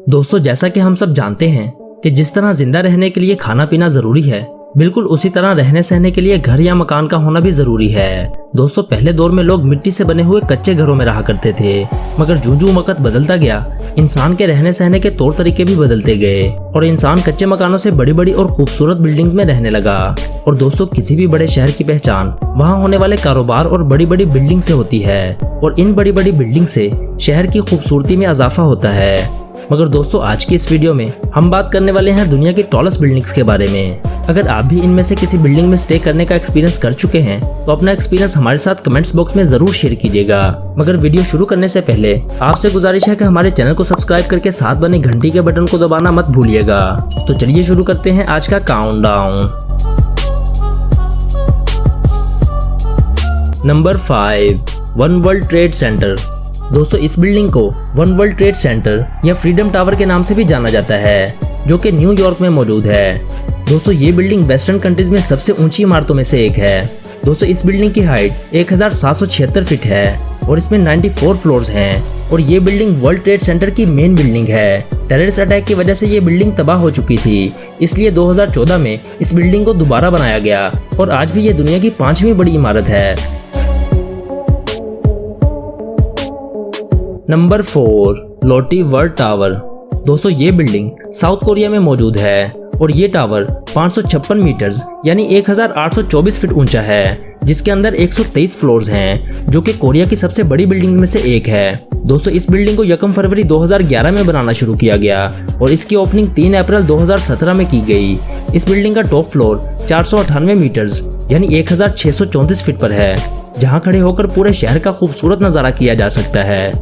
दोस्तों, जैसा कि हम सब जानते हैं कि जिस तरह जिंदा रहने के लिए खाना पीना जरूरी है, बिल्कुल उसी तरह रहने सहने के लिए घर या मकान का होना भी जरूरी है। दोस्तों, पहले दौर में लोग मिट्टी से बने हुए कच्चे घरों में रहा करते थे, मगर जूं-जूं वक्त बदलता गया, इंसान के रहने सहने के तौर तरीके भी बदलते गए और इंसान कच्चे मकानों से बड़ी बड़ी और खूबसूरत बिल्डिंग्स में रहने लगा। और दोस्तों, किसी भी बड़े शहर की पहचान वहाँ होने वाले कारोबार और बड़ी बड़ी बिल्डिंग से होती है और इन बड़ी बड़ी बिल्डिंग से शहर की खूबसूरती में इजाफा होता है। मगर दोस्तों, आज की इस वीडियो में हम बात करने वाले हैं दुनिया की टॉलेस्ट बिल्डिंग्स के बारे में। अगर आप भी इनमें से किसी बिल्डिंग में स्टे करने का एक्सपीरियंस कर चुके हैं तो अपना एक्सपीरियंस हमारे साथ कमेंट्स बॉक्स में जरूर शेयर कीजिएगा। मगर वीडियो शुरू करने से पहले आपसे गुजारिश है कि हमारे चैनल को सब्सक्राइब करके साथ बने घंटी के बटन को दबाना मत भूलिएगा। तो चलिए शुरू करते हैं आज का countdown. Number 5, one world trade centre. दोस्तों, इस बिल्डिंग को वन वर्ल्ड ट्रेड सेंटर या फ्रीडम टावर के नाम से भी जाना जाता है, जो कि न्यूयॉर्क में मौजूद है। दोस्तों, ये बिल्डिंग वेस्टर्न कंट्रीज में सबसे ऊंची इमारतों में से एक है। दोस्तों, इस बिल्डिंग की हाइट 1776 फीट है और इसमें 94 फ्लोर्स हैं और ये बिल्डिंग वर्ल्ड ट्रेड सेंटर की मेन बिल्डिंग है। टेररिस्ट अटैक की वजह से ये बिल्डिंग तबाह हो चुकी थी, इसलिए 2014 में इस बिल्डिंग को दोबारा बनाया गया और आज भी ये दुनिया की 5वीं बड़ी इमारत है। नंबर 4, लोटी वर्ल्ड टावर। दोस्तों, ये बिल्डिंग साउथ कोरिया में मौजूद है और ये टावर 556 मीटर्स यानी 1824 फीट ऊंचा है, जिसके अंदर 123 फ्लोर्स हैं, जो कि कोरिया की सबसे बड़ी बिल्डिंग्स में से एक है। दोस्तों, इस बिल्डिंग को 1 फरवरी 2011 में बनाना शुरू किया गया और इसकी ओपनिंग 3 अप्रैल 2017 में की गई। इस बिल्डिंग का टॉप फ्लोर 498 मीटर्स यानी 1634 फीट पर है, जहां खड़े होकर पूरे शहर का खूबसूरत नजारा किया जा सकता है।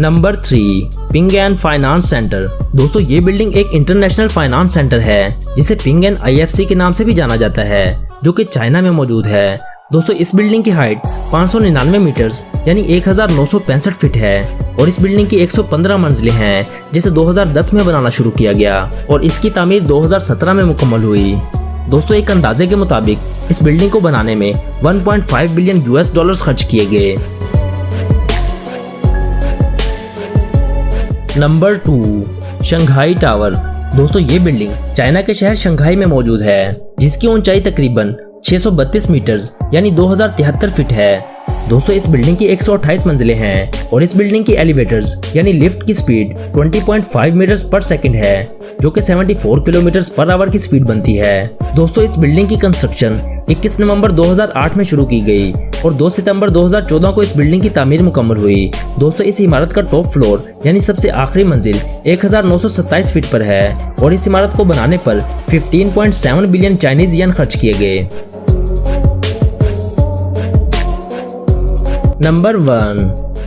Number 3, ping and finance centre. दोस्तों, ये बिल्डिंग एक इंटरनेशनल फाइनेंस सेंटर है, जिसे पिंग एंड IFC के नाम से भी जाना जाता है, जो कि चाइना में मौजूद है। दोस्तों, इस बिल्डिंग की हाइट 599 मीटर्स यानी 1965 फीट है और इस बिल्डिंग की 115 मंजिलें हैं, जिसे 2010 में बनाना शुरू किया गया और इसकी तामीर 2017 में मुकम्मल हुई। दोस्तों, एक अंदाजे के मुताबिक इस बिल्डिंग को बनाने में 1.5 बिलियन US खर्च किए गए। Number 2, Shanghai tower. दोस्तों, ये बिल्डिंग चाइना के शहर शंघाई में मौजूद है, जिसकी ऊंचाई तकरीबन 632 मीटर्स यानी 2073 फीट है। दोस्तों, इस बिल्डिंग की 128 मंजिलें हैं और इस बिल्डिंग की एलिवेटर्स यानी लिफ्ट की स्पीड 20.5 मीटर्स पर सेकंड है, जो कि 74 किलोमीटर पर आवर की स्पीड बनती है। दोस्तों, इस बिल्डिंग की कंस्ट्रक्शन 21 नवंबर 2008 में शुरू की गई और 2 सितंबर 2014 को इस बिल्डिंग की तामीर मुकम्मल हुई। दोस्तों, इस इमारत का टॉप फ्लोर यानी सबसे आखिरी मंजिल 1927 फीट पर है और इस इमारत को बनाने पर 15.7 बिलियन चाइनीज येन खर्च किए गए। नंबर 1,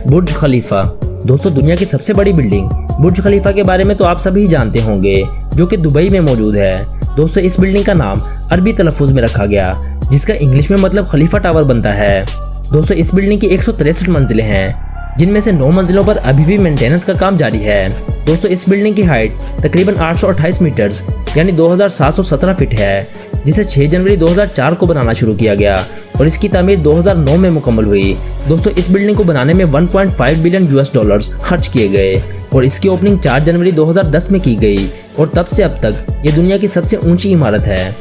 बुर्ज खलीफा। दोस्तों, दुनिया की सबसे बड़ी बिल्डिंग बुर्ज खलीफा के बारे में तो आप सभी जानते होंगे, जो कि दुबई में मौजूद है। दोस्तों, इस बिल्डिंग का नाम अरबी तलफ़ुज़ में रखा गया, जिसका इंग्लिश में मतलब खलीफा टावर बनता है। दोस्तों, इस बिल्डिंग की 163 मंजिलें हैं, जिनमें से 9 मंजिलों पर अभी भी मेंटेनेंस का काम जारी है। दोस्तों, इस बिल्डिंग की हाइट तकरीबन 828 मीटर्स यानी 2717 फीट है, जिसे 6 जनवरी 2004 को बनाना शुरू किया गया और इसकी तामीर 2009 में मुकम्मल हुई। दोस्तों, इस बिल्डिंग को बनाने में 1.5 बिलियन US खर्च किए गए और इसकी ओपनिंग 4 जनवरी 2010 में की गई और तब से अब तक ये दुनिया की सबसे ऊंची इमारत है।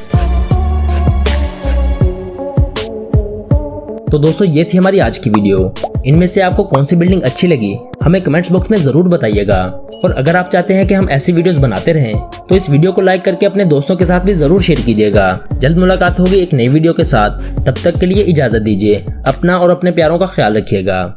तो दोस्तों, ये थी हमारी आज की वीडियो। इनमें से आपको कौन सी बिल्डिंग अच्छी लगी हमें कमेंट्स बॉक्स में जरूर बताइएगा और अगर आप चाहते हैं कि हम ऐसी वीडियोस बनाते रहें तो इस वीडियो को लाइक करके अपने दोस्तों के साथ भी जरूर शेयर कीजिएगा। जल्द मुलाकात होगी एक नई वीडियो के साथ, तब तक के लिए इजाजत दीजिए। अपना और अपने प्यारों का ख्याल रखिएगा।